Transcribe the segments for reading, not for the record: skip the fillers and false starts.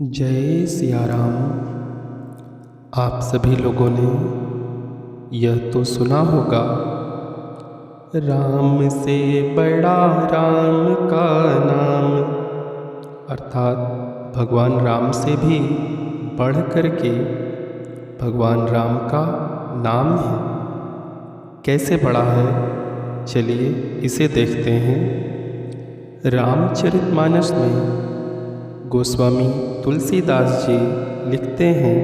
जय सिया राम। आप सभी लोगों ने यह तो सुना होगा, राम से बड़ा राम का नाम, अर्थात भगवान राम से भी बढ़ कर के भगवान राम का नाम है। कैसे बड़ा है, चलिए इसे देखते हैं। रामचरितमानस में गोस्वामी तुलसीदास जी लिखते हैं,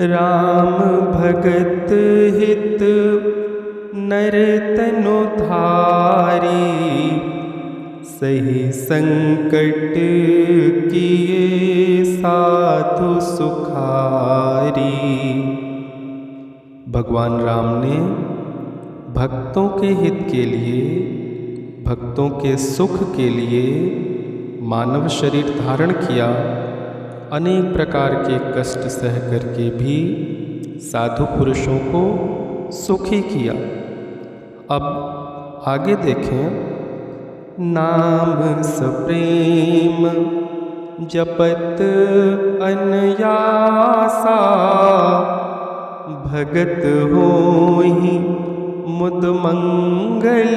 राम भगत हित नर तनु धारी, सही संकट किए साधु सुखारी। भगवान राम ने भक्तों के हित के लिए, भक्तों के सुख के लिए मानव शरीर धारण किया। अनेक प्रकार के कष्ट सह करके भी साधु पुरुषों को सुखी किया। अब आगे देखें, नाम सप्रेम जपत अनयासा, भगत होहि मुद मंगल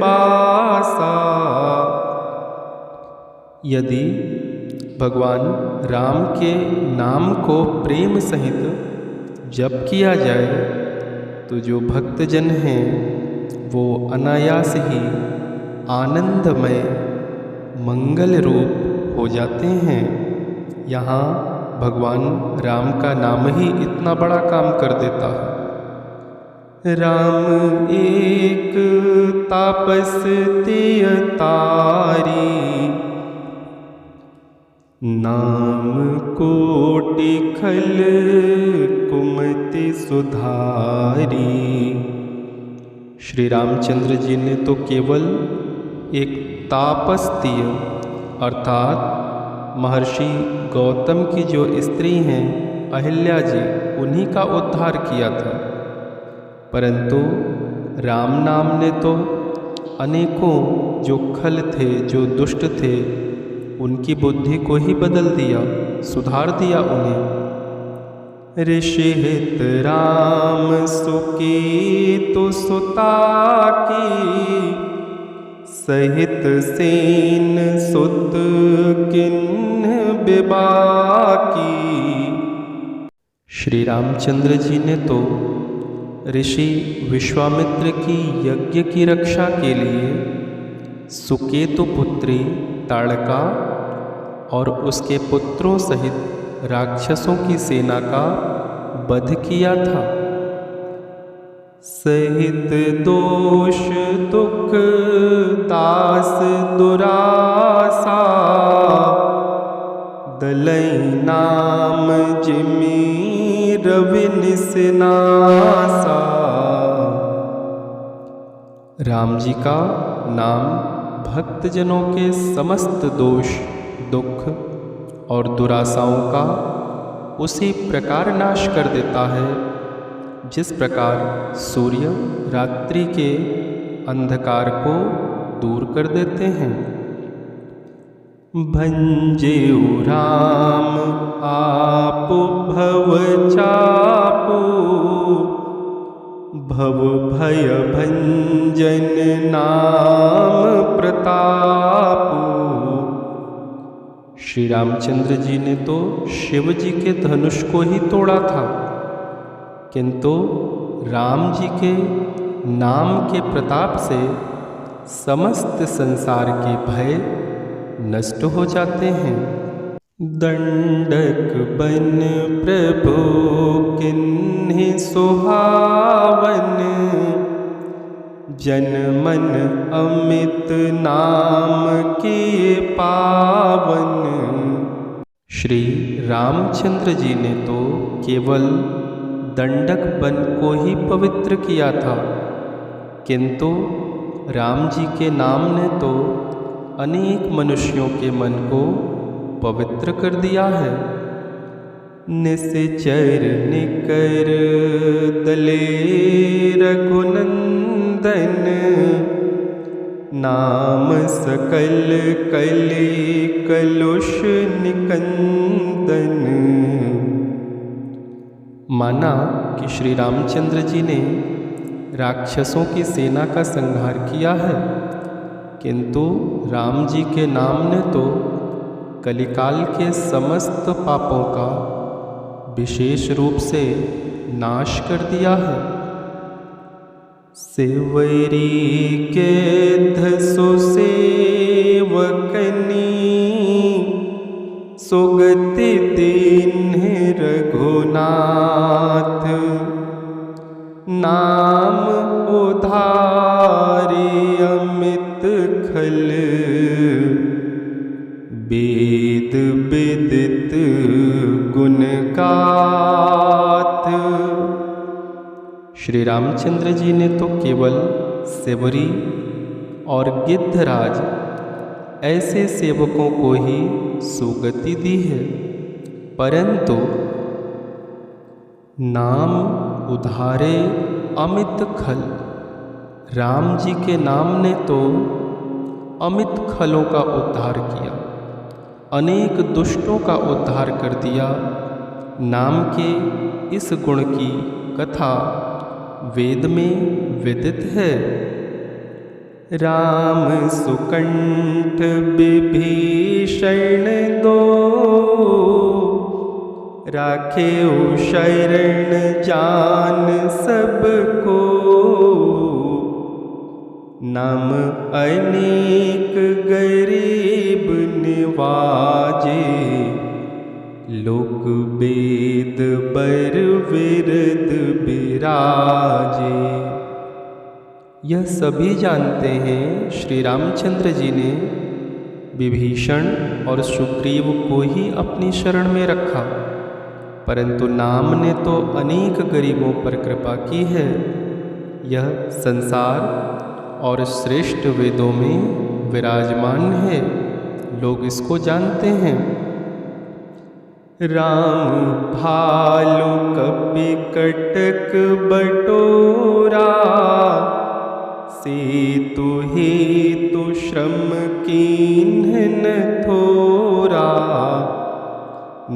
बासा। यदि भगवान राम के नाम को प्रेम सहित जप किया जाए तो जो भक्तजन हैं वो अनायास ही आनंदमय मंगल रूप हो जाते हैं। यहाँ भगवान राम का नाम ही इतना बड़ा काम कर देता है। राम एक तापस तिय तारी, नाम कोटि खल कुमति सुधारी। श्री रामचंद्र जी ने तो केवल एक तापस्तीय अर्थात महर्षि गौतम की जो स्त्री हैं अहिल्या जी, उन्हीं का उद्धार किया था, परंतु राम नाम ने तो अनेकों जो खल थे, जो दुष्ट थे, उनकी बुद्धि को ही बदल दिया, सुधार दिया उन्हें। ऋषि हित राम सुकी तो सुता की, सहित सेन सुत किन्ह बिबाकी। श्री रामचंद्र जी ने तो ऋषि विश्वामित्र की यज्ञ की रक्षा के लिए सुकेतु पुत्री ताड़का और उसके पुत्रों सहित राक्षसों की सेना का वध किया था। सहित दोष दुख दास दुरासा, दलई नाम जिमि रवि निसनासा। राम जी का नाम भक्तजनों के समस्त दोष दुख और दुरासाओं का उसी प्रकार नाश कर देता है जिस प्रकार सूर्य रात्रि के अंधकार को दूर कर देते हैं। भंजेउ राम आपु भव चापु, भव भय भंजन नाम प्रतापु। श्री रामचंद्र जी ने तो शिव जी के धनुष को ही तोड़ा था, किंतु राम जी के नाम के प्रताप से समस्त संसार के भय नष्ट हो जाते हैं। दंडक बन प्रभु किन्हि सुहावन, जन मन अमित नाम किए पावन। श्री रामचंद्र जी ने तो केवल दंडक वन को ही पवित्र किया था, किंतु राम जी के नाम ने तो अनेक मनुष्यों के मन को पवित्र कर दिया है। निश्चर निकर दले रघुनंदन, नाम सकल कले कलुष निकंदन। माना कि श्री रामचंद्र जी ने राक्षसों की सेना का संहार किया है, किंतु राम जी के नाम ने तो कलिकाल के समस्त पापों का विशेष रूप से नाश कर दिया है। सेवरी के धसो सेवकनी सुगति दीन रघुनाथ। नाम उधारे अमित खल वेद विदित गुण गाथ। श्री रामचंद्र जी ने तो केवल सेवरी और गिद्धराज ऐसे सेवकों को ही सुगति दी है, परंतु नाम उधारे अमित खल, राम जी के नाम ने तो अमित खलों का उद्धार किया, अनेक दुष्टों का उद्धार कर दिया। नाम के इस गुण की कथा वेद में विदित है। राम सुकंठ विभीषण दो राखे शरण जान सबको। नाम अनेक गरीब निवाजे लोक वेद बर विरद बिराजे। यह सभी जानते हैं श्री रामचंद्र जी ने विभीषण और सुग्रीव को ही अपनी शरण में रखा, परंतु नाम ने तो अनेक गरीबों पर कृपा की है। यह संसार और श्रेष्ठ वेदों में विराजमान है, लोग इसको जानते हैं। राम भालु कपि कटक बटोरा सेतु हेतु श्रम कीन्ह न थोरा।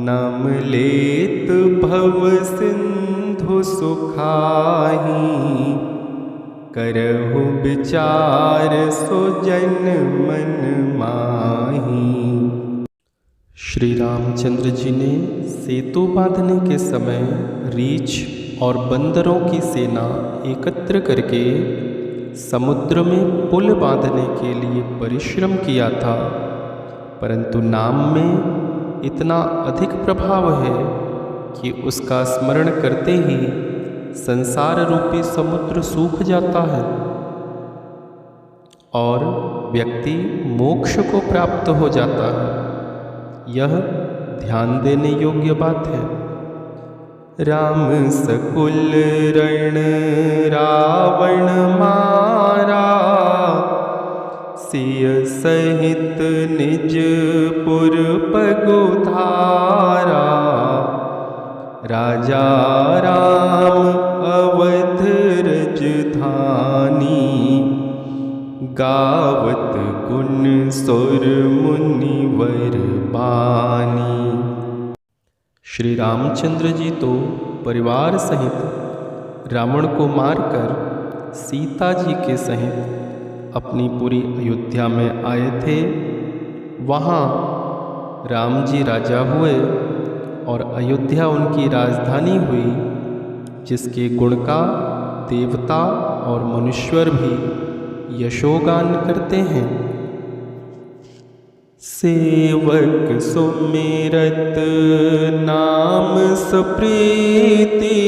नाम लेत भव सिंधु सुखाही करहु विचार सो जन मन माही। श्री रामचंद्र जी ने सेतु बांधने के समय रीछ और बंदरों की सेना एकत्र करके समुद्र में पुल बांधने के लिए परिश्रम किया था, परंतु नाम में इतना अधिक प्रभाव है कि उसका स्मरण करते ही संसार रूपी समुद्र सूख जाता है और व्यक्ति मोक्ष को प्राप्त हो जाता है। यह ध्यान देने योग्य बात है। राम सकुल रण रावण मारा सिय सहित निज पुर पगुधारा। राजा राम अवध रजधानी गावत गुण सुर मुनिवर बानी। श्री रामचंद्र जी तो परिवार सहित रावण को मारकर सीता जी के सहित अपनी पूरी अयोध्या में आए थे। वहाँ राम जी राजा हुए और अयोध्या उनकी राजधानी हुई, जिसके गुण का देवता और मनुष्यर भी यशोगान करते हैं। सेवक सुमिरत नाम सप्रीति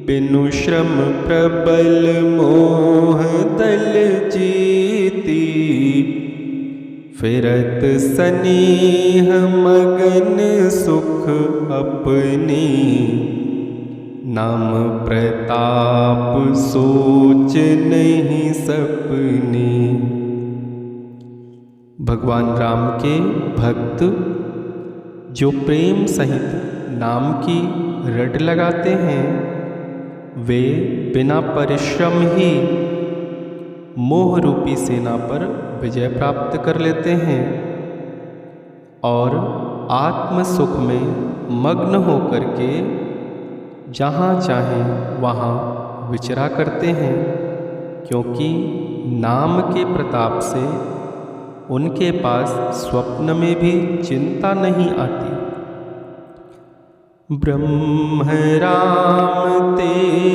बिनु श्रम प्रबल मोह दल जीती। फिरत स्नेह मगन सुख अपनी नाम प्रताप सोच नहीं सपने। भगवान राम के भक्त जो प्रेम सहित नाम की रट लगाते हैं, वे बिना परिश्रम ही मोह रूपी सेना पर विजय प्राप्त कर लेते हैं और आत्म सुख में मग्न होकर के जहाँ चाहें वहाँ विचरा करते हैं, क्योंकि नाम के प्रताप से उनके पास स्वप्न में भी चिंता नहीं आती। ब्रह्म राम ते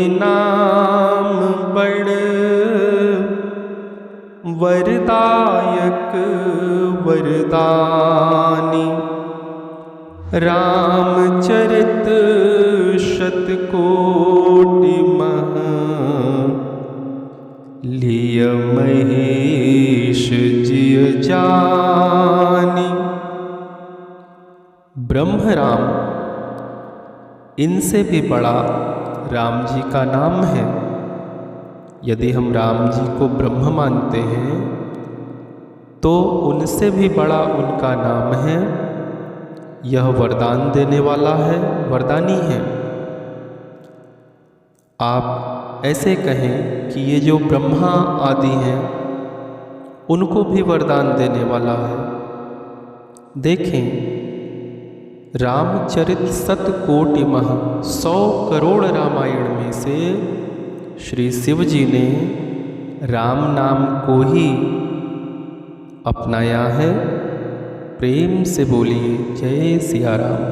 नाम बड़ वरदायक वरदानी, रामचरित शतकोटि मह लिय महेश जिय जानी। ब्रह्म राम, इनसे भी बड़ा राम जी का नाम है। यदि हम राम जी को ब्रह्म मानते हैं तो उनसे भी बड़ा उनका नाम है। यह वरदान देने वाला है, वरदानी है। आप ऐसे कहें कि ये जो ब्रह्मा आदि हैं उनको भी वरदान देने वाला है। देखें, रामचरित शतकोटि मह 100 करोड़ रामायण में से श्री शिव जी ने राम नाम को ही अपनाया है। प्रेम से बोलिए जय सिया राम।